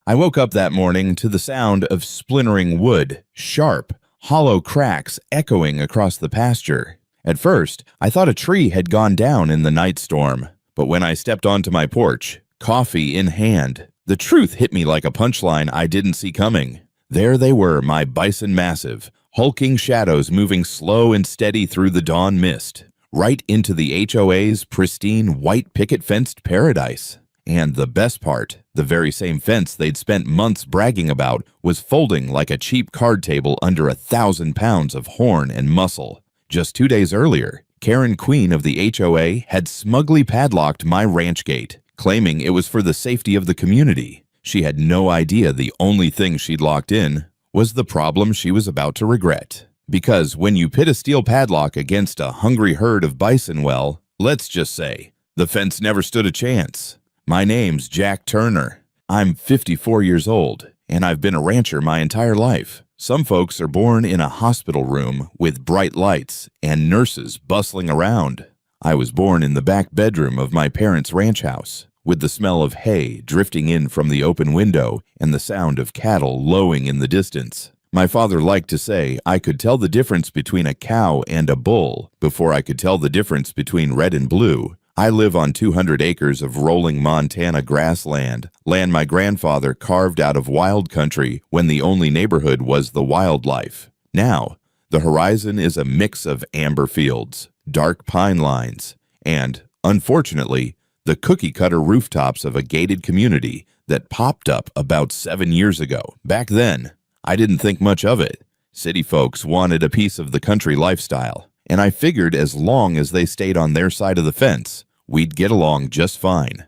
I woke up that morning to the sound of splintering wood, sharp, hollow cracks echoing across the pasture. At first, I thought a tree had gone down in the night storm, but when I stepped onto my porch, coffee in hand, the truth hit me like a punchline I didn't see coming. There they were, my Bison massive, hulking shadows moving slow and steady through the dawn mist, right into the HOA's pristine white picket-fenced paradise. And the best part, the very same fence they'd spent months bragging about was folding like a cheap card table under 1,000 pounds of horn and muscle. Just 2 days earlier, Karen Queen of the HOA had smugly padlocked my ranch gate, claiming it was for the safety of the community. She had no idea the only thing she'd locked in was the problem she was about to regret. Because when you pit a steel padlock against a hungry herd of bison, well, let's just say, the fence never stood a chance. My name's Jack Turner. I'm 54 years old, and I've been a rancher my entire life. Some folks are born in a hospital room with bright lights and nurses bustling around. I was born in the back bedroom of my parents' ranch house, with the smell of hay drifting in from the open window and the sound of cattle lowing in the distance. My father liked to say I could tell the difference between a cow and a bull before I could tell the difference between red and blue. I live on 200 acres of rolling Montana grassland, land my grandfather carved out of wild country when the only neighborhood was the wildlife. Now, the horizon is a mix of amber fields, dark pine lines, and, unfortunately, the cookie-cutter rooftops of a gated community that popped up about 7 years ago. Back then, I didn't think much of it. City folks wanted a piece of the country lifestyle, and I figured as long as they stayed on their side of the fence, we'd get along just fine.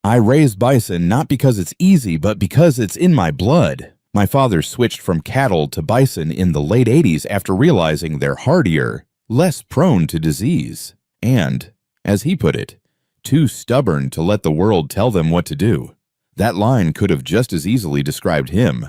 I raised bison not because it's easy, but because it's in my blood. My father switched from cattle to bison in the late 80s after realizing they're hardier, less prone to disease, and, as he put it, too stubborn to let the world tell them what to do. That line could have just as easily described him,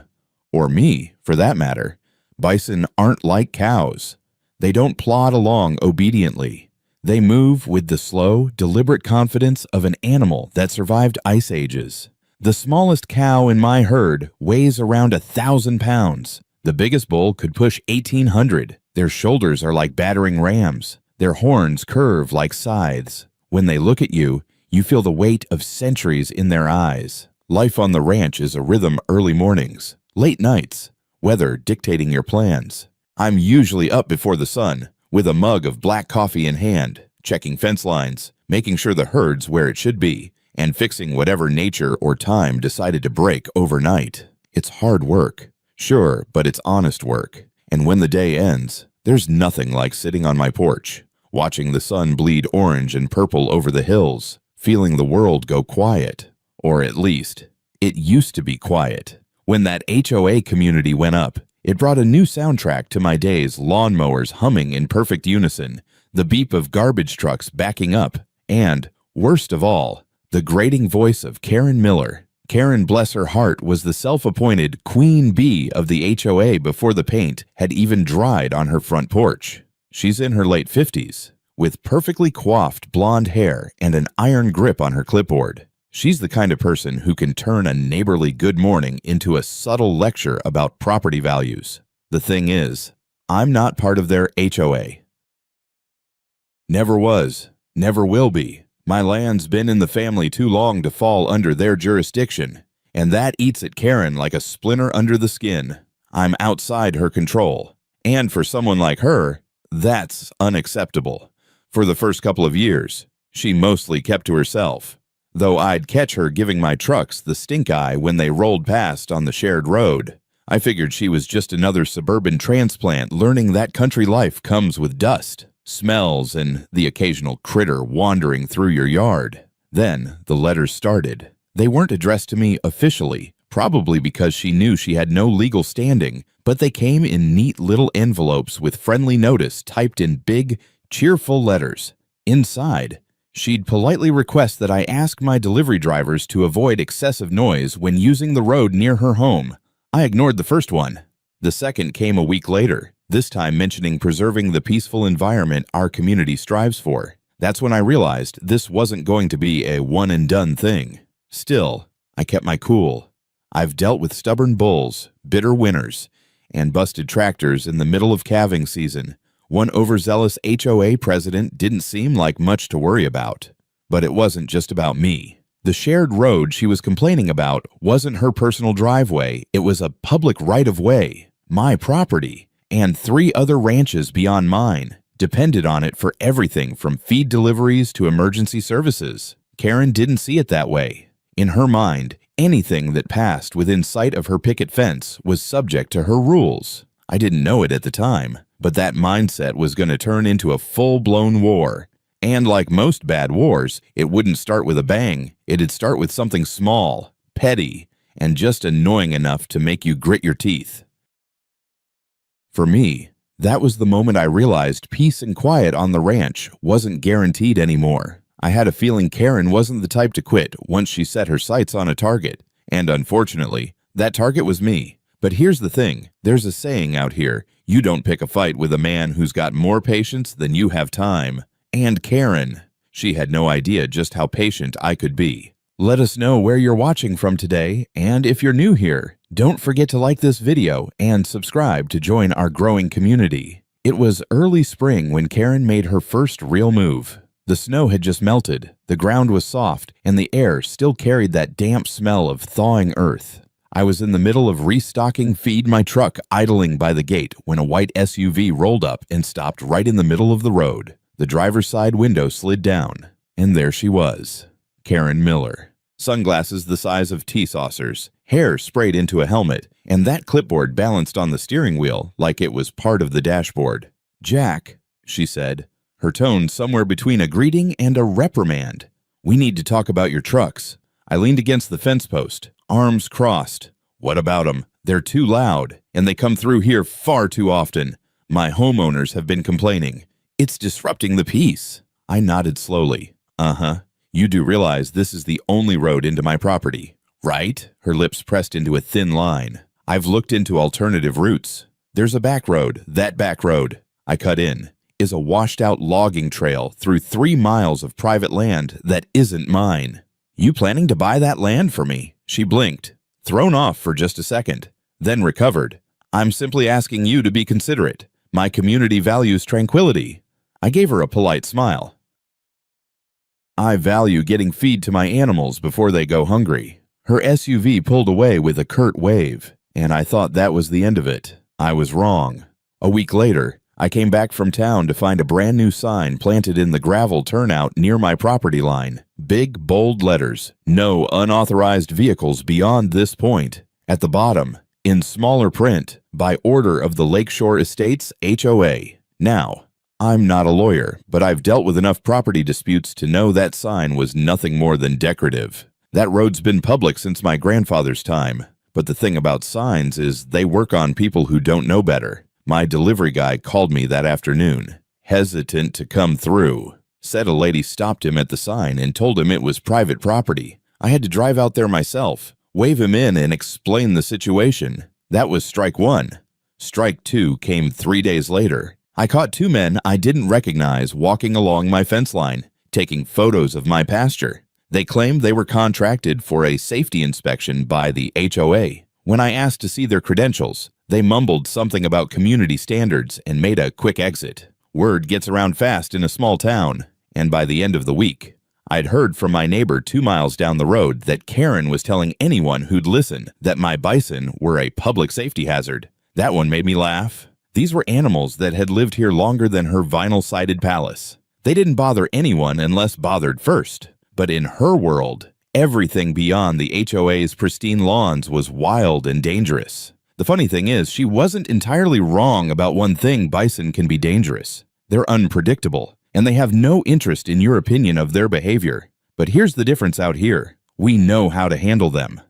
or me, for that matter. Bison aren't like cows. They don't plod along obediently. They move with the slow, deliberate confidence of an animal that survived ice ages. The smallest cow in my herd weighs around 1,000 pounds. The biggest bull could push 1,800. Their shoulders are like battering rams. Their horns curve like scythes. When they look at you, you feel the weight of centuries in their eyes. Life on the ranch is a rhythm: early mornings, late nights, weather dictating your plans. I'm usually up before the sun, with a mug of black coffee in hand, checking fence lines, making sure the herd's where it should be, and fixing whatever nature or time decided to break overnight. It's hard work, sure, but it's honest work. And when the day ends, there's nothing like sitting on my porch, watching the sun bleed orange and purple over the hills, feeling the world go quiet. Or at least, it used to be quiet. When that HOA community went up, it brought a new soundtrack to my days: lawnmowers humming in perfect unison, the beep of garbage trucks backing up, and, worst of all, the grating voice of Karen Miller. Karen, bless her heart, was the self-appointed queen bee of the HOA before the paint had even dried on her front porch. She's in her late 50s, with perfectly coiffed blonde hair and an iron grip on her clipboard. She's the kind of person who can turn a neighborly good morning into a subtle lecture about property values. The thing is, I'm not part of their HOA. Never was, never will be. My land's been in the family too long to fall under their jurisdiction, and that eats at Karen like a splinter under the skin. I'm outside her control, and for someone like her, that's unacceptable. For the first couple of years, she mostly kept to herself, though I'd catch her giving my trucks the stink eye when they rolled past on the shared road. I figured she was just another suburban transplant learning that country life comes with dust, smells, and the occasional critter wandering through your yard. Then the letters started. They weren't addressed to me officially, probably because she knew she had no legal standing, but they came in neat little envelopes with friendly notice typed in big, cheerful letters. Inside, she'd politely request that I ask my delivery drivers to avoid excessive noise when using the road near her home. I ignored the first one. The second came a week later, this time mentioning preserving the peaceful environment our community strives for. That's when I realized this wasn't going to be a one-and-done thing. Still, I kept my cool. I've dealt with stubborn bulls, bitter winters, and busted tractors in the middle of calving season. One overzealous HOA president didn't seem like much to worry about. But it wasn't just about me. The shared road she was complaining about wasn't her personal driveway. It was a public right-of-way, my property, and 3 other ranches beyond mine depended on it for everything from feed deliveries to emergency services. Karen didn't see it that way. In her mind, anything that passed within sight of her picket fence was subject to her rules. I didn't know it at the time, but that mindset was going to turn into a full-blown war. And like most bad wars, it wouldn't start with a bang. It'd start with something small, petty, and just annoying enough to make you grit your teeth. For me, that was the moment I realized peace and quiet on the ranch wasn't guaranteed anymore. I had a feeling Karen wasn't the type to quit once she set her sights on a target. And unfortunately, that target was me. But here's the thing, there's a saying out here, you don't pick a fight with a man who's got more patience than you have time. And Karen, she had no idea just how patient I could be. Let us know where you're watching from today, and if you're new here, don't forget to like this video and subscribe to join our growing community. It was early spring when Karen made her first real move. The snow had just melted, the ground was soft, and the air still carried that damp smell of thawing earth. I was in the middle of restocking feed my truck idling by the gate when a white SUV rolled up and stopped right in the middle of the road. The driver's side window slid down, and there she was, Karen Miller. Sunglasses the size of tea saucers, hair sprayed into a helmet, and that clipboard balanced on the steering wheel like it was part of the dashboard. "Jack," she said, her tone somewhere between a greeting and a reprimand. "We need to talk about your trucks." I leaned against the fence post, arms crossed. "What about them? They're too loud, and they come through here far too often. My homeowners have been complaining. It's disrupting the peace." I nodded slowly. "Uh-huh. You do realize this is the only road into my property, right?" Her lips pressed into a thin line. "I've looked into alternative routes. There's a back road. That back road," I cut in, "is a washed-out logging trail through 3 miles of private land that isn't mine." "You planning to buy that land for me?" She blinked, thrown off for just a second, then recovered. "I'm simply asking you to be considerate. My community values tranquility." I gave her a polite smile. "I value getting feed to my animals before they go hungry." Her SUV pulled away with a curt wave, and I thought that was the end of it. I was wrong. A week later, I came back from town to find a brand new sign planted in the gravel turnout near my property line. Big, bold letters, "No unauthorized vehicles beyond this point." At the bottom, in smaller print, "By order of the Lakeshore Estates HOA." Now, I'm not a lawyer, but I've dealt with enough property disputes to know that sign was nothing more than decorative. That road's been public since my grandfather's time, but the thing about signs is they work on people who don't know better. My delivery guy called me that afternoon, hesitant to come through. Said a lady stopped him at the sign and told him it was private property. I had to drive out there myself, wave him in and explain the situation. That was strike 1. Strike 2 came 3 days later. I caught 2 men I didn't recognize walking along my fence line, taking photos of my pasture. They claimed they were contracted for a safety inspection by the HOA. When I asked to see their credentials, they mumbled something about community standards and made a quick exit. Word gets around fast in a small town, and by the end of the week, I'd heard from my neighbor 2 miles down the road that Karen was telling anyone who'd listen that my bison were a public safety hazard. That one made me laugh. These were animals that had lived here longer than her vinyl-sided palace. They didn't bother anyone unless bothered first. But in her world, everything beyond the HOA's pristine lawns was wild and dangerous. The funny thing is, she wasn't entirely wrong about one thing: bison can be dangerous. They're unpredictable, and they have no interest in your opinion of their behavior. But here's the difference out here. We know how to handle them.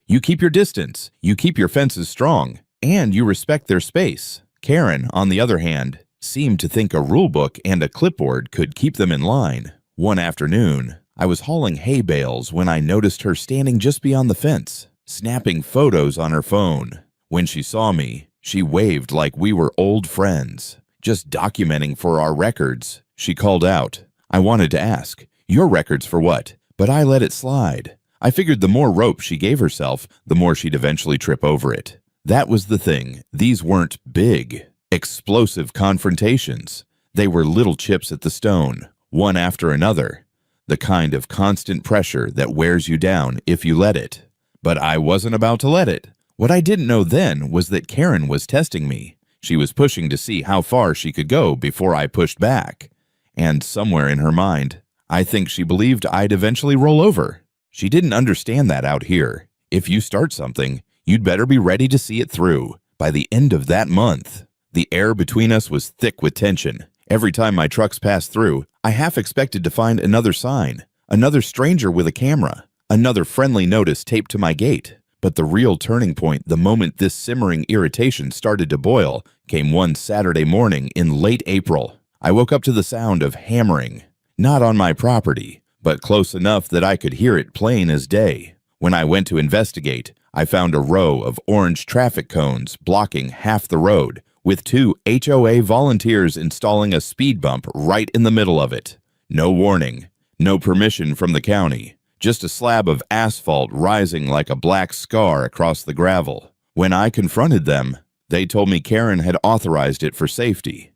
You keep your distance, you keep your fences strong, and you respect their space. Karen, on the other hand, seemed to think a rulebook and a clipboard could keep them in line. One afternoon, I was hauling hay bales when I noticed her standing just beyond the fence, snapping photos on her phone. When she saw me, she waved like we were old friends. "Just documenting for our records," she called out. I wanted to ask, "Your records for what?" But I let it slide. I figured the more rope she gave herself, the more she'd eventually trip over it. That was the thing. These weren't big, explosive confrontations. They were little chips at the stone, one after another. The kind of constant pressure that wears you down if you let it. But I wasn't about to let it. What I didn't know then was that Karen was testing me. She was pushing to see how far she could go before I pushed back. And somewhere in her mind, I think she believed I'd eventually roll over. She didn't understand that out here. If you start something, you'd better be ready to see it through. By the end of that month, the air between us was thick with tension. Every time my trucks passed through, I half expected to find another sign, another stranger with a camera, another friendly notice taped to my gate. But the real turning point, the moment this simmering irritation started to boil, came one Saturday morning in late April. I woke up to the sound of hammering, not on my property, but close enough that I could hear it plain as day. When I went to investigate, I found a row of orange traffic cones blocking half the road, with 2 HOA volunteers installing a speed bump right in the middle of it. No warning, no permission from the county, just a slab of asphalt rising like a black scar across the gravel. When I confronted them, they told me Karen had authorized it for safety.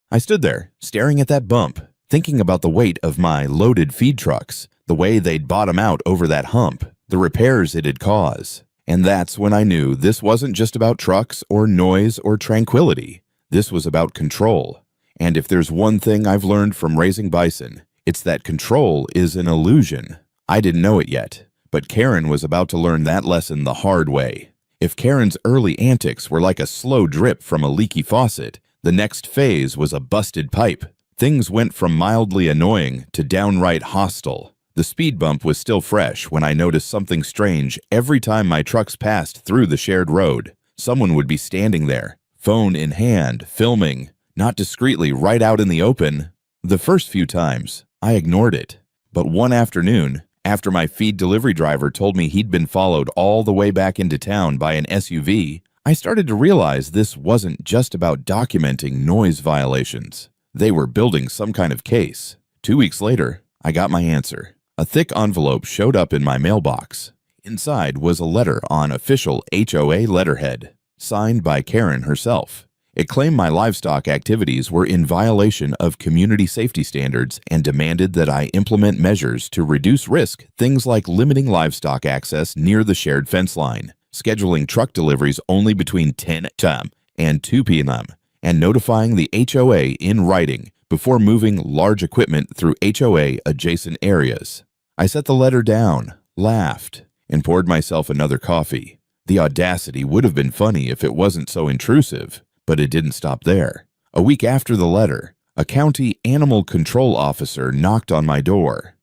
I stood there, staring at that bump, thinking about the weight of my loaded feed trucks, the way they'd bottom out over that hump, the repairs it'd cause. And that's when I knew this wasn't just about trucks or noise or tranquility. This was about control. And if there's one thing I've learned from raising bison, it's that control is an illusion. I didn't know it yet, but Karen was about to learn that lesson the hard way. If Karen's early antics were like a slow drip from a leaky faucet, the next phase was a busted pipe. Things went from mildly annoying to downright hostile. The speed bump was still fresh when I noticed something strange every time my trucks passed through the shared road. Someone would be standing there, phone in hand, filming, not discreetly right out in the open. The first few times, I ignored it. But one afternoon, after my feed delivery driver told me he'd been followed all the way back into town by an SUV, I started to realize this wasn't just about documenting noise violations. They were building some kind of case. 2 weeks later, I got my answer. A thick envelope showed up in my mailbox. Inside was a letter on official HOA letterhead, signed by Karen herself. It claimed my livestock activities were in violation of community safety standards and demanded that I implement measures to reduce risk, things like limiting livestock access near the shared fence line, scheduling truck deliveries only between 10 a.m. and 2 p.m., and notifying the HOA in writing before moving large equipment through HOA-adjacent areas. I set the letter down, laughed, and poured myself another coffee. The audacity would have been funny if it wasn't so intrusive, but it didn't stop there. A week after the letter, a county animal control officer knocked on my door.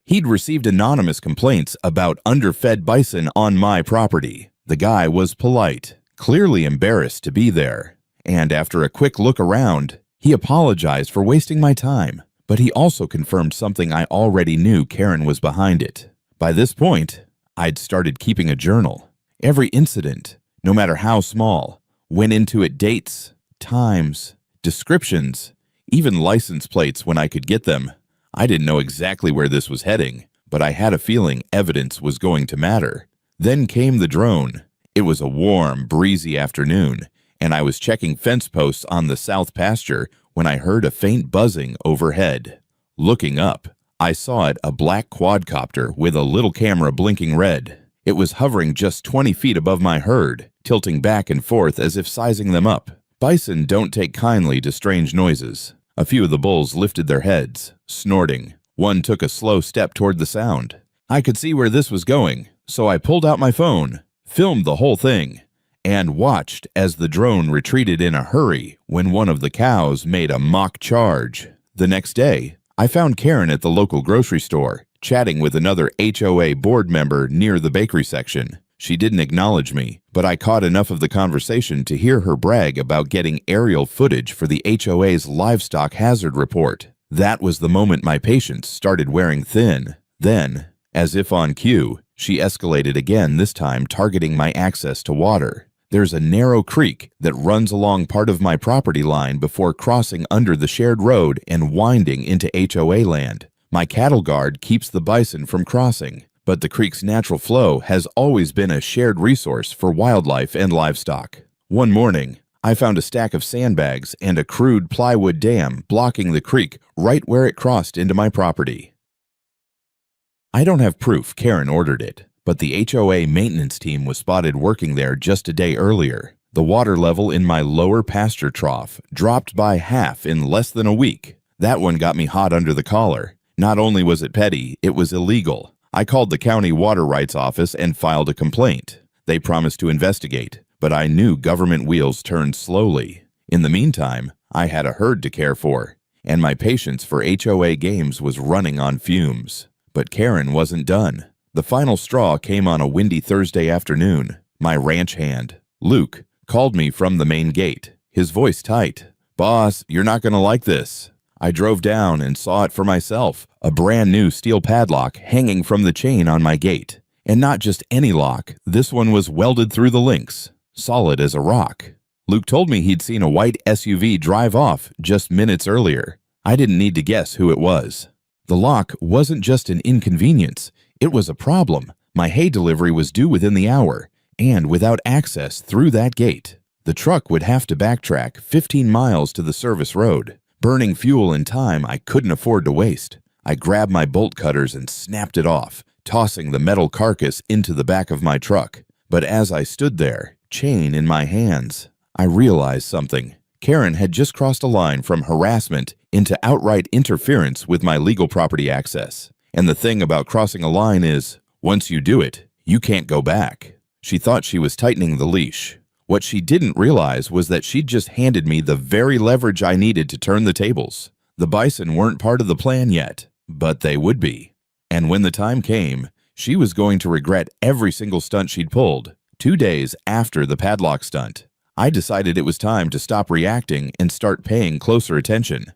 He'd received anonymous complaints about underfed bison on my property. The guy was polite, clearly embarrassed to be there, and after a quick look around, he apologized for wasting my time, but he also confirmed something I already knew: Karen was behind it. By this point, I'd started keeping a journal. Every incident, no matter how small, went into it: dates, times, descriptions, even license plates when I could get them. I didn't know exactly where this was heading, but I had a feeling evidence was going to matter. Then came the drone. It was a warm, breezy afternoon, and I was checking fence posts on the south pasture when I heard a faint buzzing overhead. Looking up, I saw it: a black quadcopter with a little camera blinking red. It was hovering just 20 feet above my herd, tilting back and forth as if sizing them up. Bison don't take kindly to strange noises. A few of the bulls lifted their heads, snorting. One took a slow step toward the sound. I could see where this was going, so I pulled out my phone, filmed the whole thing, and watched as the drone retreated in a hurry when one of the cows made a mock charge. The next day, I found Karen at the local grocery store, chatting with another HOA board member near the bakery section. She didn't acknowledge me, but I caught enough of the conversation to hear her brag about getting aerial footage for the HOA's livestock hazard report. That was the moment my patience started wearing thin. Then, as if on cue, she escalated again, this time targeting my access to water. There's a narrow creek that runs along part of my property line before crossing under the shared road and winding into HOA land. My cattle guard keeps the bison from crossing, but the creek's natural flow has always been a shared resource for wildlife and livestock. One morning, I found a stack of sandbags and a crude plywood dam blocking the creek right where it crossed into my property. I don't have proof Karen ordered it, but the HOA maintenance team was spotted working there just a day earlier. The water level in my lower pasture trough dropped by half in less than a week. That one got me hot under the collar. Not only was it petty, it was illegal. I called the county water rights office and filed a complaint. They promised to investigate, but I knew government wheels turned slowly. In the meantime, I had a herd to care for, and my patience for HOA games was running on fumes. But Karen wasn't done. The final straw came on a windy Thursday afternoon. My ranch hand, Luke, called me from the main gate, his voice tight. "Boss, you're not going to like this." I drove down and saw it for myself, a brand new steel padlock hanging from the chain on my gate. And not just any lock, this one was welded through the links, solid as a rock. Luke told me he'd seen a white SUV drive off just minutes earlier. I didn't need to guess who it was. The lock wasn't just an inconvenience, it was a problem. My hay delivery was due within the hour, and without access through that gate, the truck would have to backtrack 15 miles to the service road, burning fuel and time I couldn't afford to waste. I grabbed my bolt cutters and snapped it off, tossing the metal carcass into the back of my truck. But as I stood there, chain in my hands, I realized something. Karen had just crossed a line from harassment into outright interference with my legal property access. And the thing about crossing a line is, once you do it, you can't go back. She thought she was tightening the leash. What she didn't realize was that she'd just handed me the very leverage I needed to turn the tables. The bison weren't part of the plan yet, but they would be. And when the time came, she was going to regret every single stunt she'd pulled. 2 days after the padlock stunt, I decided it was time to stop reacting and start paying closer attention.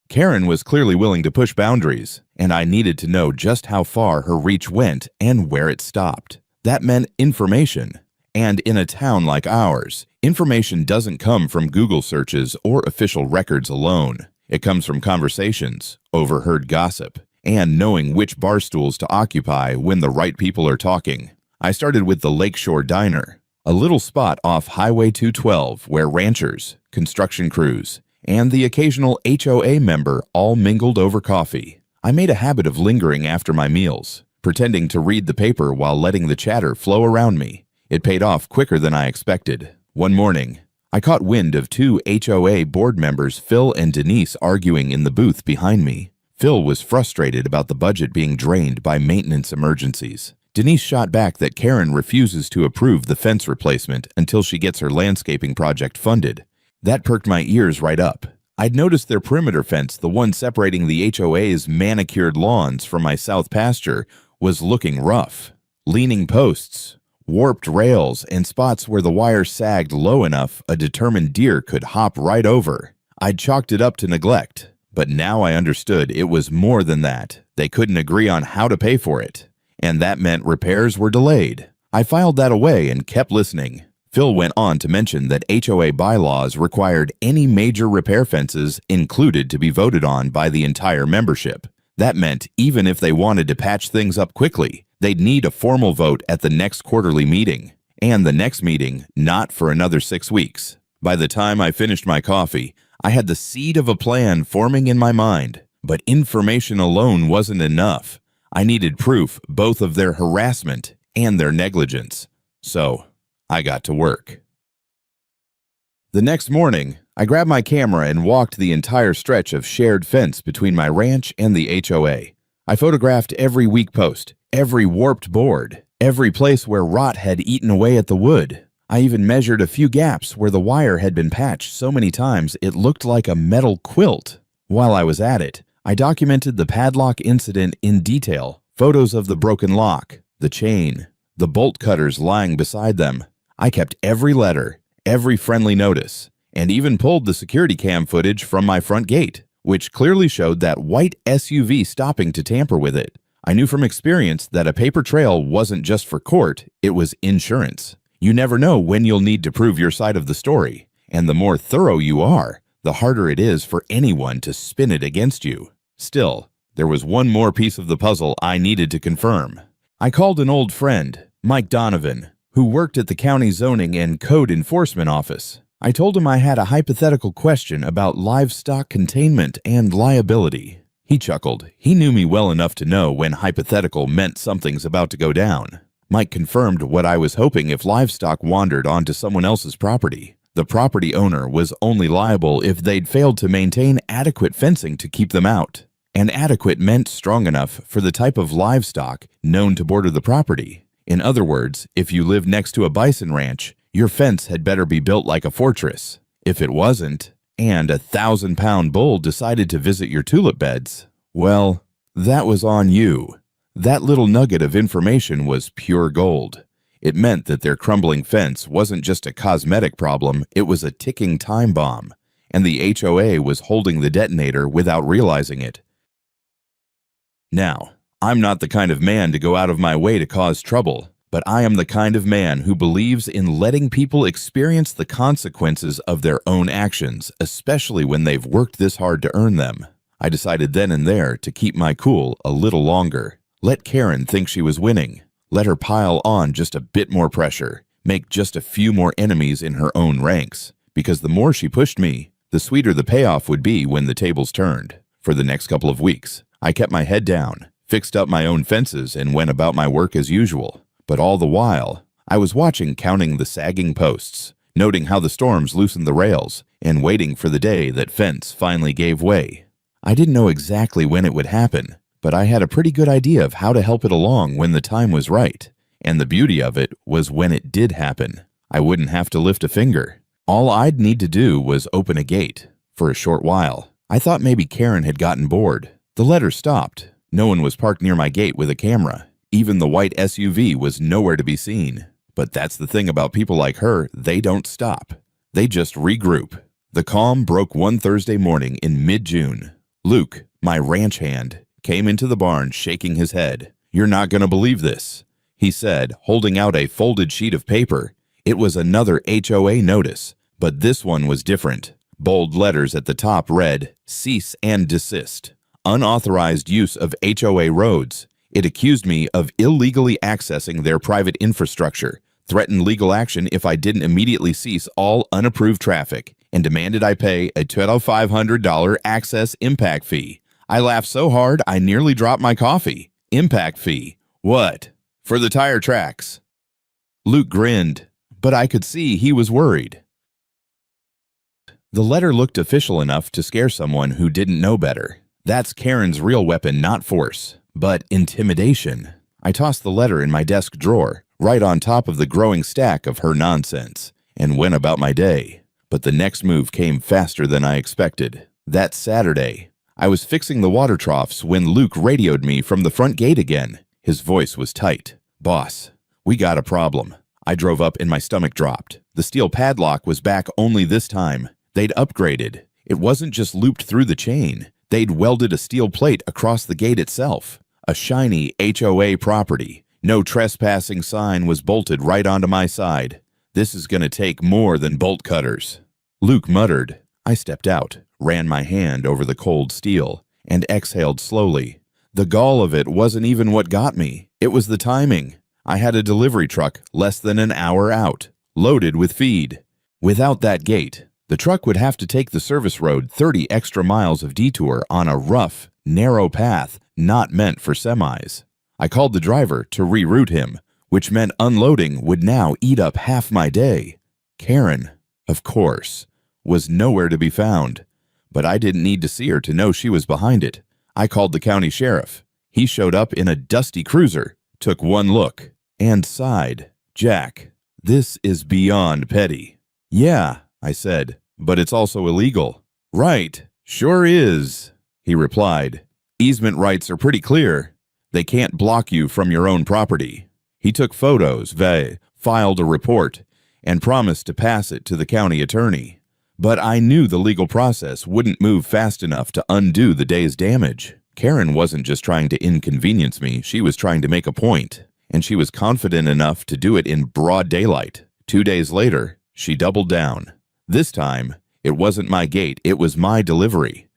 Karen was clearly willing to push boundaries, and I needed to know just how far her reach went and where it stopped. That meant information. And in a town like ours, information doesn't come from Google searches or official records alone. It comes from conversations, overheard gossip, and knowing which bar stools to occupy when the right people are talking. I started with the Lakeshore Diner, a little spot off Highway 212 where ranchers, construction crews, and the occasional HOA member all mingled over coffee. I made a habit of lingering after my meals, pretending to read the paper while letting the chatter flow around me. It paid off quicker than I expected. One morning, I caught wind of 2 HOA board members, Phil and Denise, arguing in the booth behind me. Phil was frustrated about the budget being drained by maintenance emergencies. Denise shot back that Karen refuses to approve the fence replacement until she gets her landscaping project funded. That perked my ears right up. I'd noticed their perimeter fence, the one separating the HOA's manicured lawns from my south pasture, was looking rough. Leaning posts, warped rails, and spots where the wire sagged low enough a determined deer could hop right over. I'd chalked it up to neglect, but now I understood it was more than that. They couldn't agree on how to pay for it, and that meant repairs were delayed. I filed that away and kept listening. Phil went on to mention that HOA bylaws required any major repair fences included to be voted on by the entire membership. That meant even if they wanted to patch things up quickly, they'd need a formal vote at the next quarterly meeting, and the next meeting not for another 6 weeks. By the time I finished my coffee, I had the seed of a plan forming in my mind, but information alone wasn't enough. I needed proof both of their harassment and their negligence. So I got to work. The next morning, I grabbed my camera and walked the entire stretch of shared fence between my ranch and the HOA. I photographed every weak post, every warped board, every place where rot had eaten away at the wood. I even measured a few gaps where the wire had been patched so many times it looked like a metal quilt. While I was at it, I documented the padlock incident in detail, photos of the broken lock, the chain, the bolt cutters lying beside them. I kept every letter, every friendly notice, and even pulled the security cam footage from my front gate, which clearly showed that white SUV stopping to tamper with it. I knew from experience that a paper trail wasn't just for court, it was insurance. You never know when you'll need to prove your side of the story, and the more thorough you are, the harder it is for anyone to spin it against you. Still, there was one more piece of the puzzle I needed to confirm. I called an old friend, Mike Donovan, who worked at the county zoning and code enforcement office. I told him I had a hypothetical question about livestock containment and liability. He chuckled. He knew me well enough to know when hypothetical meant something's about to go down. Mike confirmed what I was hoping if livestock wandered onto someone else's property. The property owner was only liable if they'd failed to maintain adequate fencing to keep them out. And adequate meant strong enough for the type of livestock known to border the property. In other words, if you live next to a bison ranch, your fence had better be built like a fortress. If it wasn't, and a 1,000-pound bull decided to visit your tulip beds, well, that was on you. That little nugget of information was pure gold. It meant that their crumbling fence wasn't just a cosmetic problem, it was a ticking time bomb, and the HOA was holding the detonator without realizing it. Now, I'm not the kind of man to go out of my way to cause trouble, but I am the kind of man who believes in letting people experience the consequences of their own actions, especially when they've worked this hard to earn them. I decided then and there to keep my cool a little longer. Let Karen think she was winning. Let her pile on just a bit more pressure, make just a few more enemies in her own ranks, because the more she pushed me, the sweeter the payoff would be when the tables turned. For the next couple of weeks, I kept my head down, fixed up my own fences, and went about my work as usual. But all the while, I was counting the sagging posts, noting how the storms loosened the rails, and waiting for the day that fence finally gave way. I didn't know exactly when it would happen, but I had a pretty good idea of how to help it along when the time was right. And the beauty of it was when it did happen, I wouldn't have to lift a finger. All I'd need to do was open a gate. For a short while, I thought maybe Karen had gotten bored. The letter stopped. No one was parked near my gate with a camera. Even the white SUV was nowhere to be seen. But that's the thing about people like her, they don't stop. They just regroup. The calm broke one Thursday morning in mid-June. Luke, my ranch hand, came into the barn shaking his head. "You're not going to believe this," he said, holding out a folded sheet of paper. It was another HOA notice, but this one was different. Bold letters at the top read, "Cease and desist. Unauthorized use of HOA roads." It accused me of illegally accessing their private infrastructure, threatened legal action if I didn't immediately cease all unapproved traffic, and demanded I pay a $2,500 access impact fee. I laughed so hard I nearly dropped my coffee. Impact fee? What? For the tire tracks. Luke grinned, but I could see he was worried. The letter looked official enough to scare someone who didn't know better. That's Karen's real weapon, not force, but intimidation. I tossed the letter in my desk drawer, right on top of the growing stack of her nonsense, and went about my day. But the next move came faster than I expected. That Saturday, I was fixing the water troughs when Luke radioed me from the front gate again. His voice was tight. "Boss, we got a problem." I drove up and my stomach dropped. The steel padlock was back only this time. They'd upgraded. It wasn't just looped through the chain. They'd welded a steel plate across the gate itself. A shiny HOA property. No trespassing sign was bolted right onto my side. "This is going to take more than bolt cutters." Luke muttered. I stepped out, ran my hand over the cold steel, and exhaled slowly. The gall of it wasn't even what got me. It was the timing. I had a delivery truck less than an hour out, loaded with feed. Without that gate, the truck would have to take the service road 30 extra miles of detour on a rough, narrow path not meant for semis. I called the driver to reroute him, which meant unloading would now eat up half my day. Karen, of course, was nowhere to be found, but I didn't need to see her to know she was behind it. I called the county sheriff. He showed up in a dusty cruiser, took one look, and sighed. "Jack, this is beyond petty." "Yeah," I said, "but it's also illegal." "Right, sure is," he replied. "Easement rights are pretty clear. They can't block you from your own property." He took photos, filed a report, and promised to pass it to the county attorney. But I knew the legal process wouldn't move fast enough to undo the day's damage. Karen wasn't just trying to inconvenience me, she was trying to make a point, and she was confident enough to do it in broad daylight. 2 days later, she doubled down. This time, it wasn't my gate, it was my delivery.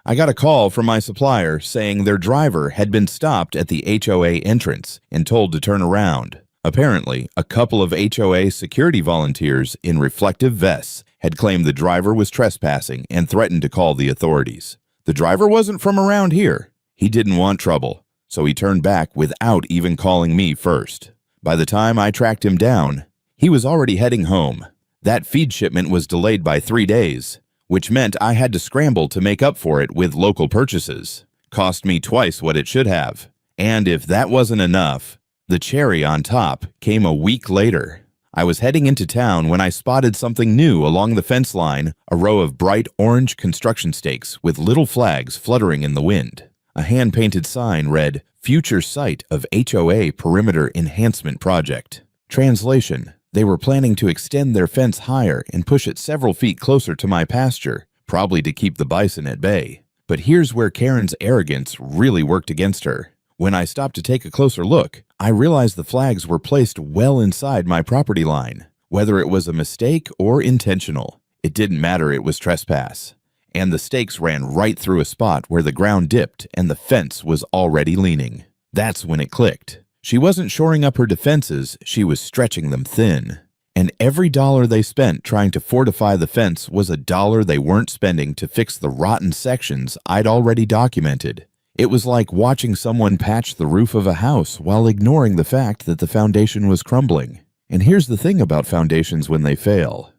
I got a call from my supplier saying their driver had been stopped at the HOA entrance and told to turn around. Apparently, a couple of HOA security volunteers in reflective vests had claimed the driver was trespassing and threatened to call the authorities. The driver wasn't from around here. He didn't want trouble, so he turned back without even calling me first. By the time I tracked him down, he was already heading home. That feed shipment was delayed by 3 days, which meant I had to scramble to make up for it with local purchases. Cost me twice what it should have. And if that wasn't enough, the cherry on top came a week later. I was heading into town when I spotted something new along the fence line, a row of bright orange construction stakes with little flags fluttering in the wind. A hand-painted sign read, "Future Site of HOA Perimeter Enhancement Project." Translation: they were planning to extend their fence higher and push it several feet closer to my pasture, probably to keep the bison at bay. But here's where Karen's arrogance really worked against her. When I stopped to take a closer look, I realized the flags were placed well inside my property line. Whether it was a mistake or intentional, it didn't matter, it was trespass. And the stakes ran right through a spot where the ground dipped and the fence was already leaning. That's when it clicked. She wasn't shoring up her defenses, she was stretching them thin. And every dollar they spent trying to fortify the fence was a dollar they weren't spending to fix the rotten sections I'd already documented. It was like watching someone patch the roof of a house while ignoring the fact that the foundation was crumbling. And here's the thing about foundations when they fail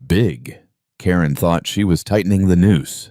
big. Karen thought she was tightening the noose.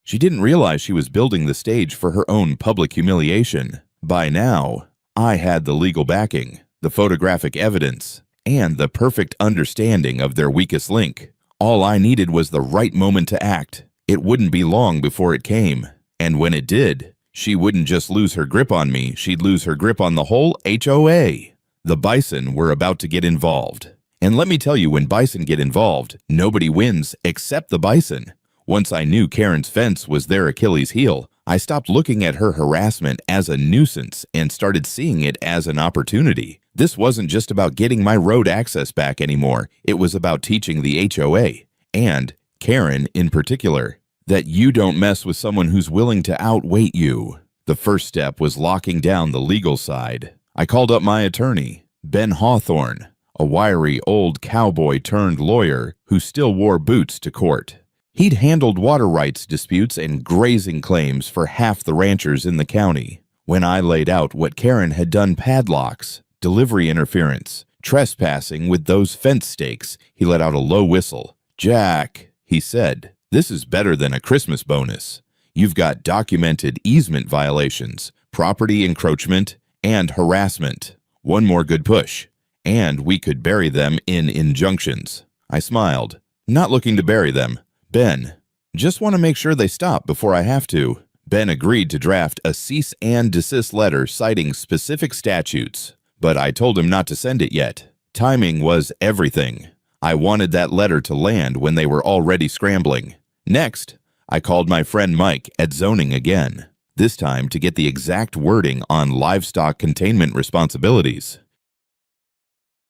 She didn't realize she was building the stage for her own public humiliation. By now, I had the legal backing, the photographic evidence, and the perfect understanding of their weakest link. All I needed was the right moment to act. It wouldn't be long before it came. And when it did, she wouldn't just lose her grip on me, she'd lose her grip on the whole HOA. The Bison were about to get involved. And let me tell you, when Bison get involved, nobody wins except the Bison. Once I knew Karen's fence was their Achilles heel, I stopped looking at her harassment as a nuisance and started seeing it as an opportunity. This wasn't just about getting my road access back anymore. It was about teaching the HOA, and Karen in particular, that you don't mess with someone who's willing to outweight you. The first step was locking down the legal side. I called up my attorney, Ben Hawthorne, a wiry old cowboy turned lawyer who still wore boots to court. He'd handled water rights disputes and grazing claims for half the ranchers in the county. When I laid out what Karen had done, padlocks, delivery interference, trespassing with those fence stakes, he let out a low whistle. "Jack," he said, "this is better than a Christmas bonus. You've got documented easement violations, property encroachment, and harassment. One more good push, and we could bury them in injunctions." I smiled. "Not looking to bury them, Ben. Just want to make sure they stop before I have to." Ben agreed to draft a cease and desist letter citing specific statutes, but I told him not to send it yet. Timing was everything. I wanted that letter to land when they were already scrambling. Next, I called my friend Mike at zoning again, this time to get the exact wording on livestock containment responsibilities.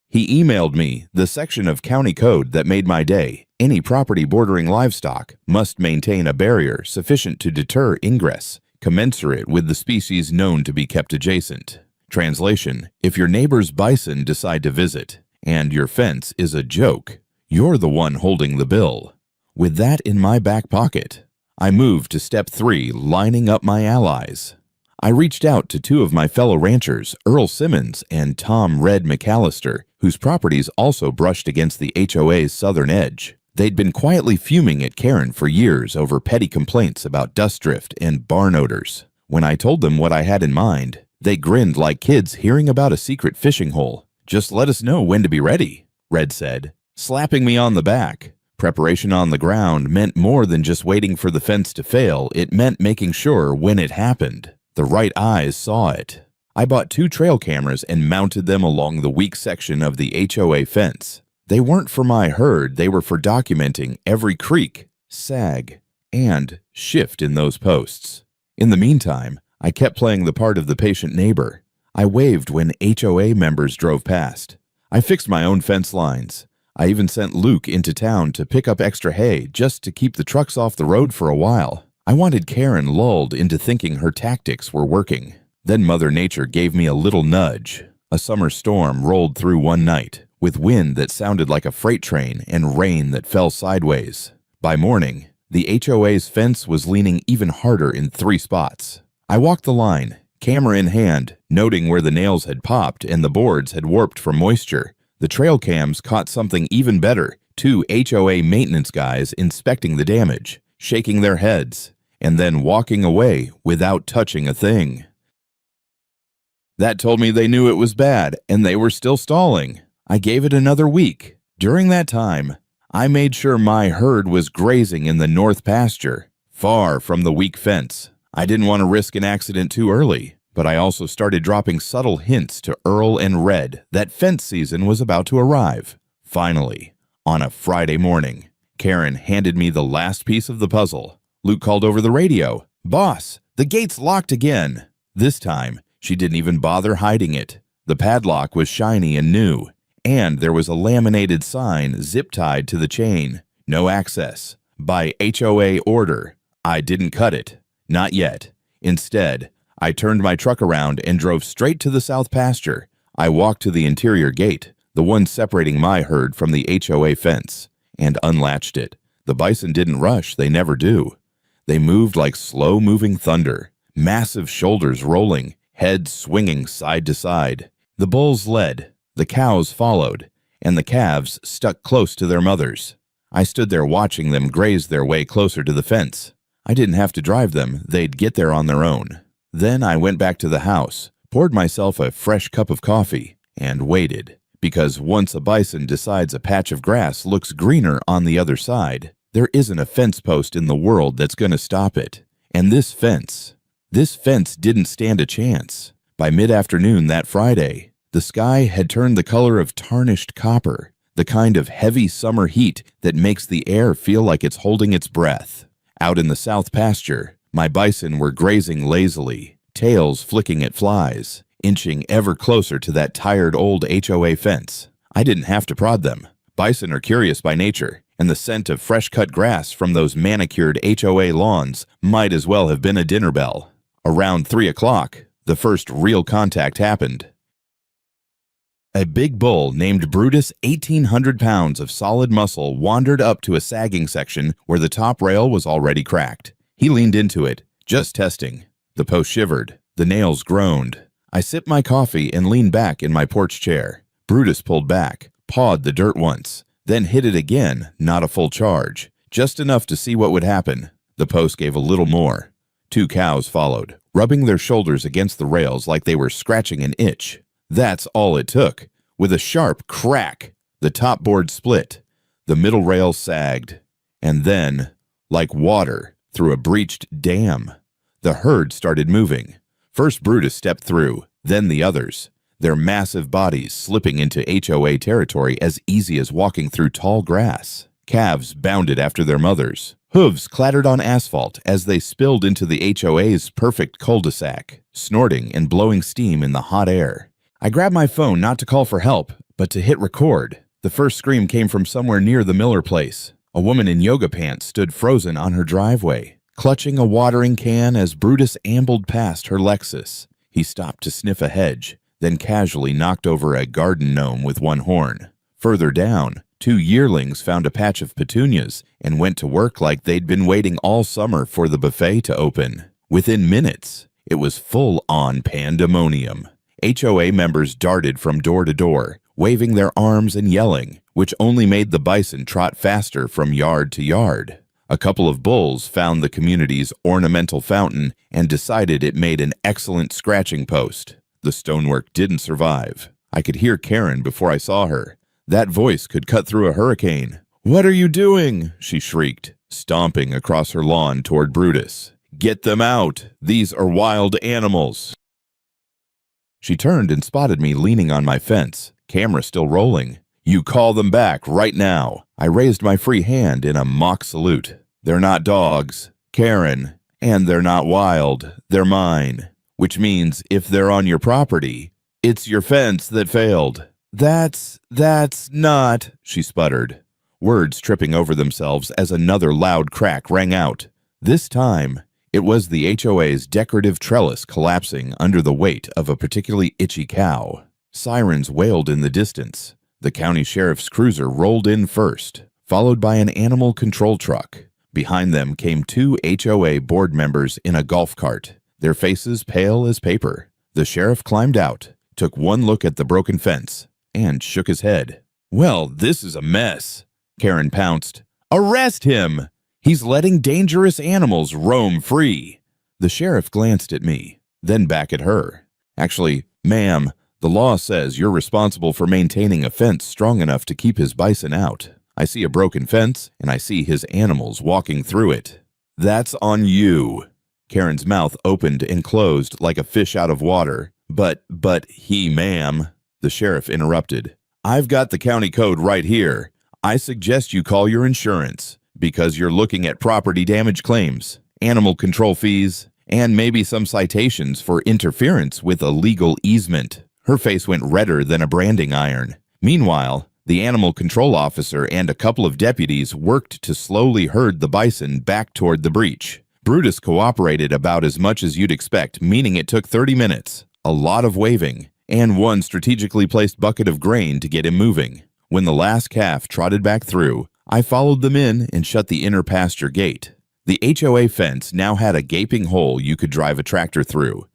He emailed me the section of county code that made my day. Any property bordering livestock must maintain a barrier sufficient to deter ingress, commensurate with the species known to be kept adjacent. Translation: if your neighbor's bison decide to visit, and your fence is a joke, you're the one holding the bill. With that in my back pocket, I moved to step 3, lining up my allies. I reached out to 2 of my fellow ranchers, Earl Simmons and Tom Red McAllister, whose properties also brushed against the HOA's southern edge. They'd been quietly fuming at Karen for years over petty complaints about dust drift and barn odors. When I told them what I had in mind, they grinned like kids hearing about a secret fishing hole. "Just let us know when to be ready," Red said, slapping me on the back. Preparation on the ground meant more than just waiting for the fence to fail. It meant making sure when it happened, the right eyes saw it. I bought 2 trail cameras and mounted them along the weak section of the HOA fence. They weren't for my herd, they were for documenting every creak, sag, and shift in those posts. In the meantime, I kept playing the part of the patient neighbor. I waved when HOA members drove past. I fixed my own fence lines. I even sent Luke into town to pick up extra hay just to keep the trucks off the road for a while. I wanted Karen lulled into thinking her tactics were working. Then Mother Nature gave me a little nudge. A summer storm rolled through one night, with wind that sounded like a freight train and rain that fell sideways. By morning, the HOA's fence was leaning even harder in 3 spots. I walked the line, camera in hand, noting where the nails had popped and the boards had warped from moisture. The trail cams caught something even better, 2 HOA maintenance guys inspecting the damage, shaking their heads, and then walking away without touching a thing. That told me they knew it was bad, and they were still stalling. I gave it another week. During that time, I made sure my herd was grazing in the north pasture, far from the weak fence. I didn't want to risk an accident too early, but I also started dropping subtle hints to Earl and Red that fence season was about to arrive. Finally, on a Friday morning, Karen handed me the last piece of the puzzle. Luke called over the radio. "Boss, the gate's locked again." This time, she didn't even bother hiding it. The padlock was shiny and new, and there was a laminated sign zip-tied to the chain. No access. By HOA order. I didn't cut it. Not yet. Instead, I turned my truck around and drove straight to the south pasture. I walked to the interior gate, the one separating my herd from the HOA fence, and unlatched it. The bison didn't rush, they never do. They moved like slow-moving thunder, massive shoulders rolling, heads swinging side to side. The bulls led, the cows followed, and the calves stuck close to their mothers. I stood there watching them graze their way closer to the fence. I didn't have to drive them, they'd get there on their own. Then I went back to the house, poured myself a fresh cup of coffee, and waited. Because once a bison decides a patch of grass looks greener on the other side, there isn't a fence post in the world that's going to stop it. And this fence didn't stand a chance. By mid-afternoon that Friday, the sky had turned the color of tarnished copper, the kind of heavy summer heat that makes the air feel like it's holding its breath. Out in the south pasture, my bison were grazing lazily, tails flicking at flies, inching ever closer to that tired old HOA fence. I didn't have to prod them. Bison are curious by nature, and the scent of fresh-cut grass from those manicured HOA lawns might as well have been a dinner bell. Around 3 o'clock, the first real contact happened. A big bull named Brutus, 1,800 pounds of solid muscle, wandered up to a sagging section where the top rail was already cracked. He leaned into it, just testing. The post shivered. The nails groaned. I sipped my coffee and leaned back in my porch chair. Brutus pulled back, pawed the dirt once, then hit it again, not a full charge, just enough to see what would happen. The post gave a little more. 2 cows followed, rubbing their shoulders against the rails like they were scratching an itch. That's all it took. With a sharp crack, the top board split. The middle rail sagged. And then, like water through a breached dam, the herd started moving. First Brutus stepped through, then the others, their massive bodies slipping into HOA territory as easy as walking through tall grass. Calves bounded after their mothers. Hooves clattered on asphalt as they spilled into the HOA's perfect cul-de-sac, snorting and blowing steam in the hot air. I grabbed my phone not to call for help, but to hit record. The first scream came from somewhere near the Miller place. A woman in yoga pants stood frozen on her driveway, clutching a watering can as Brutus ambled past her Lexus. He stopped to sniff a hedge, then casually knocked over a garden gnome with one horn. Further down, 2 yearlings found a patch of petunias and went to work like they'd been waiting all summer for the buffet to open. Within minutes, it was full-on pandemonium. HOA members darted from door to door, waving their arms and yelling, which only made the bison trot faster from yard to yard. A couple of bulls found the community's ornamental fountain and decided it made an excellent scratching post. The stonework didn't survive. I could hear Karen before I saw her. That voice could cut through a hurricane. "What are you doing?" she shrieked, stomping across her lawn toward Brutus. "Get them out! These are wild animals!" She turned and spotted me leaning on my fence, camera still rolling. "You call them back right now." I raised my free hand in a mock salute. "They're not dogs, Karen, and they're not wild. They're mine. Which means if they're on your property, it's your fence that failed." That's not, she sputtered, words tripping over themselves as another loud crack rang out. This time, it was the HOA's decorative trellis collapsing under the weight of a particularly itchy cow. Sirens wailed in the distance. The county sheriff's cruiser rolled in first, followed by an animal control truck. Behind them came two HOA board members in a golf cart, their faces pale as paper. The sheriff climbed out, took one look at the broken fence, and shook his head. "Well, this is a mess," Karen pounced. "Arrest him! He's letting dangerous animals roam free." The sheriff glanced at me, then back at her. "Actually, ma'am, the law says you're responsible for maintaining a fence strong enough to keep his bison out. I see a broken fence, and I see his animals walking through it. That's on you." Karen's mouth opened and closed like a fish out of water. But ma'am," the sheriff interrupted. "I've got the county code right here. I suggest you call your insurance, because you're looking at property damage claims, animal control fees, and maybe some citations for interference with a legal easement." Her face went redder than a branding iron. Meanwhile, the animal control officer and a couple of deputies worked to slowly herd the bison back toward the breach. Brutus cooperated about as much as you'd expect, meaning it took 30 minutes, a lot of waving, and one strategically placed bucket of grain to get him moving. When the last calf trotted back through, I followed them in and shut the inner pasture gate. The HOA fence now had a gaping hole you could drive a tractor through.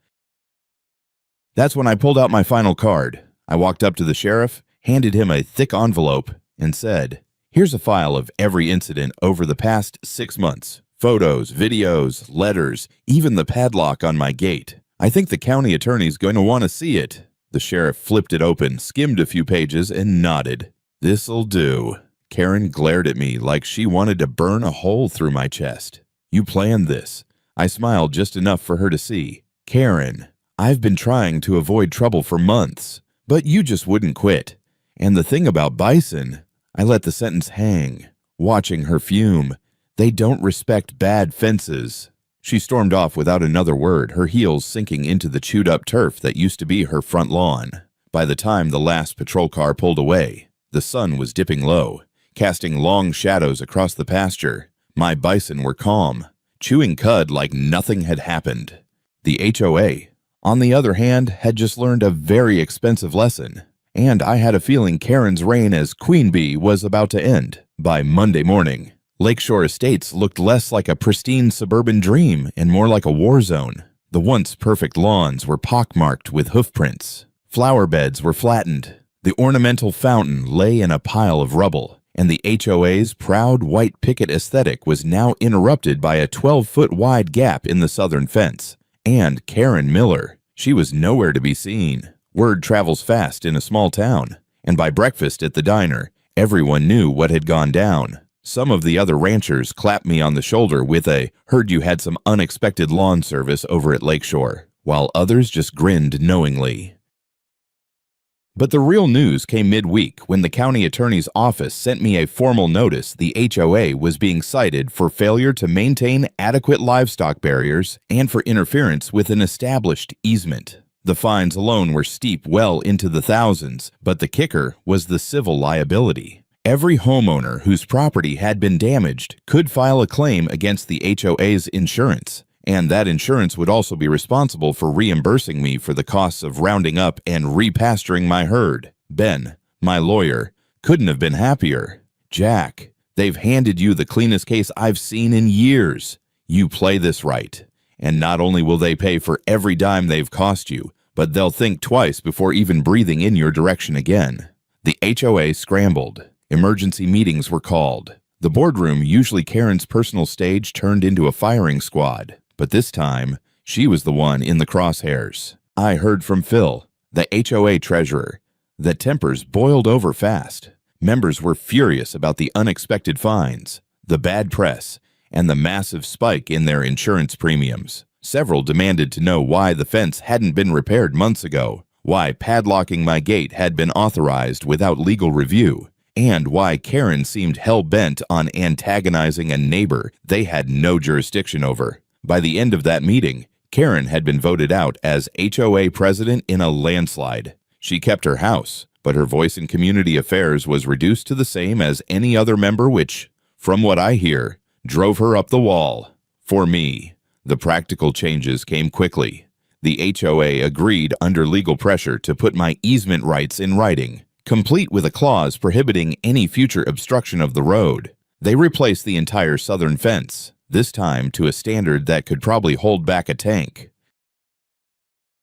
That's when I pulled out my final card. I walked up to the sheriff, handed him a thick envelope, and said, "Here's a file of every incident over the past 6 months. Photos, videos, letters, even the padlock on my gate. I think the county attorney's going to want to see it." The sheriff flipped it open, skimmed a few pages, and nodded. "This'll do." Karen glared at me like she wanted to burn a hole through my chest. "You planned this." I smiled just enough for her to see. "Karen, I've been trying to avoid trouble for months, but you just wouldn't quit. And the thing about Bison," I let the sentence hang, watching her fume, "they don't respect bad fences." She stormed off without another word, her heels sinking into the chewed-up turf that used to be her front lawn. By the time the last patrol car pulled away, the sun was dipping low, casting long shadows across the pasture. My bison were calm, chewing cud like nothing had happened. The HOA, on the other hand, had just learned a very expensive lesson, and I had a feeling Karen's reign as queen bee was about to end. By Monday morning, Lakeshore Estates looked less like a pristine suburban dream and more like a war zone. The once perfect lawns were pockmarked with hoofprints. Flower beds were flattened. The ornamental fountain lay in a pile of rubble, and the HOA's proud white picket aesthetic was now interrupted by a 12-foot wide gap in the southern fence. And Karen Miller, she was nowhere to be seen. Word travels fast in a small town, and by breakfast at the diner, everyone knew what had gone down. Some of the other ranchers clapped me on the shoulder with a "heard you had some unexpected lawn service over at Lakeshore," while others just grinned knowingly. But the real news came midweek when the county attorney's office sent me a formal notice the HOA was being cited for failure to maintain adequate livestock barriers and for interference with an established easement. The fines alone were steep well into the thousands, but the kicker was the civil liability. Every homeowner whose property had been damaged could file a claim against the HOA's insurance, and that insurance would also be responsible for reimbursing me for the costs of rounding up and repasturing my herd. Ben, my lawyer, couldn't have been happier. "Jack, they've handed you the cleanest case I've seen in years. You play this right, and not only will they pay for every dime they've cost you, but they'll think twice before even breathing in your direction again." The HOA scrambled. Emergency meetings were called. The boardroom, usually Karen's personal stage, turned into a firing squad. But this time, she was the one in the crosshairs. I heard from Phil, the HOA treasurer, that tempers boiled over fast. Members were furious about the unexpected fines, the bad press, and the massive spike in their insurance premiums. Several demanded to know why the fence hadn't been repaired months ago, why padlocking my gate had been authorized without legal review, and why Karen seemed hell-bent on antagonizing a neighbor they had no jurisdiction over. By the end of that meeting, Karen had been voted out as HOA president in a landslide. She kept her house, but her voice in community affairs was reduced to the same as any other member, which, from what I hear, drove her up the wall. For me, the practical changes came quickly. The HOA agreed under legal pressure to put my easement rights in writing, complete with a clause prohibiting any future obstruction of the road. They replaced the entire southern fence, this time to a standard that could probably hold back a tank.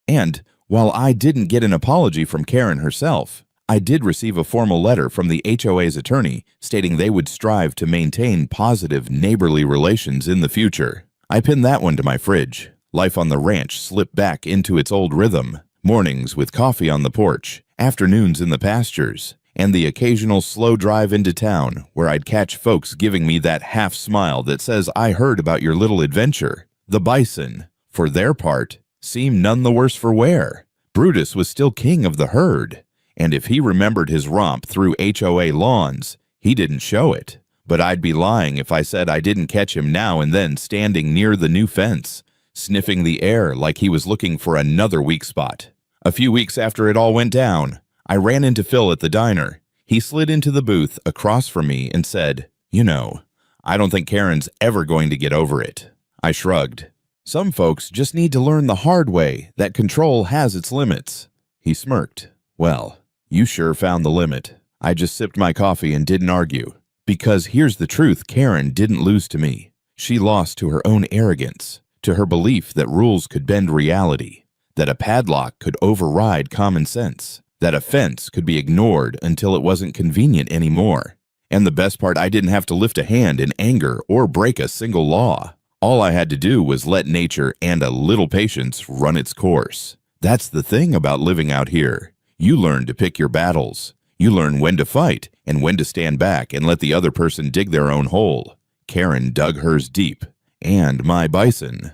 And while I didn't get an apology from Karen herself, I did receive a formal letter from the HOA's attorney stating they would strive to maintain positive neighborly relations in the future. I pinned that one to my fridge. Life on the ranch slipped back into its old rhythm. Mornings with coffee on the porch, afternoons in the pastures, and the occasional slow drive into town where I'd catch folks giving me that half smile that says, "I heard about your little adventure." The Bison, for their part, seemed none the worse for wear. Brutus was still king of the herd, and if he remembered his romp through HOA lawns, he didn't show it. But I'd be lying if I said I didn't catch him now and then standing near the new fence, sniffing the air like he was looking for another weak spot. A few weeks after it all went down, I ran into Phil at the diner. He slid into the booth across from me and said, "You know, I don't think Karen's ever going to get over it." I shrugged. "Some folks just need to learn the hard way that control has its limits." He smirked. "Well, you sure found the limit." I just sipped my coffee and didn't argue. Because here's the truth Karen didn't lose to me. She lost to her own arrogance, to her belief that rules could bend reality, that a padlock could override common sense, that a fence could be ignored until it wasn't convenient anymore. And the best part, I didn't have to lift a hand in anger or break a single law. All I had to do was let nature and a little patience run its course. That's the thing about living out here. You learn to pick your battles. You learn when to fight and when to stand back and let the other person dig their own hole. Karen dug hers deep. And my Bison,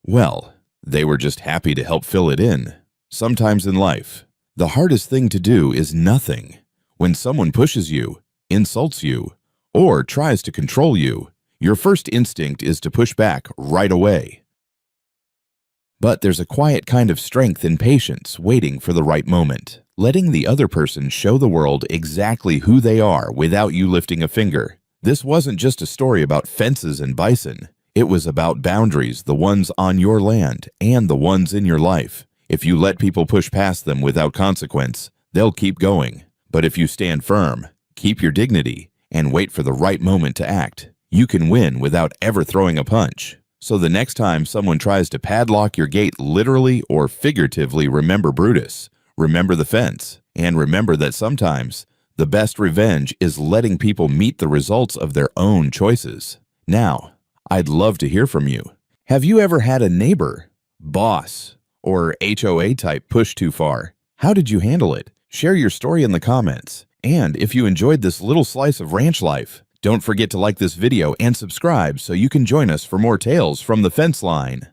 well, they were just happy to help fill it in. Sometimes in life, the hardest thing to do is nothing. When someone pushes you, insults you, or tries to control you, your first instinct is to push back right away. But there's a quiet kind of strength and patience waiting for the right moment, letting the other person show the world exactly who they are without you lifting a finger. This wasn't just a story about fences and bison. It was about boundaries, the ones on your land and the ones in your life. If you let people push past them without consequence, they'll keep going. But if you stand firm, keep your dignity, and wait for the right moment to act, you can win without ever throwing a punch. So the next time someone tries to padlock your gate literally or figuratively, remember Brutus, remember the fence, and remember that sometimes the best revenge is letting people meet the results of their own choices. Now, I'd love to hear from you. Have you ever had a neighbor, boss, or HOA type push too far? How did you handle it? Share your story in the comments. And if you enjoyed this little slice of ranch life, don't forget to like this video and subscribe so you can join us for more tales from the fence line.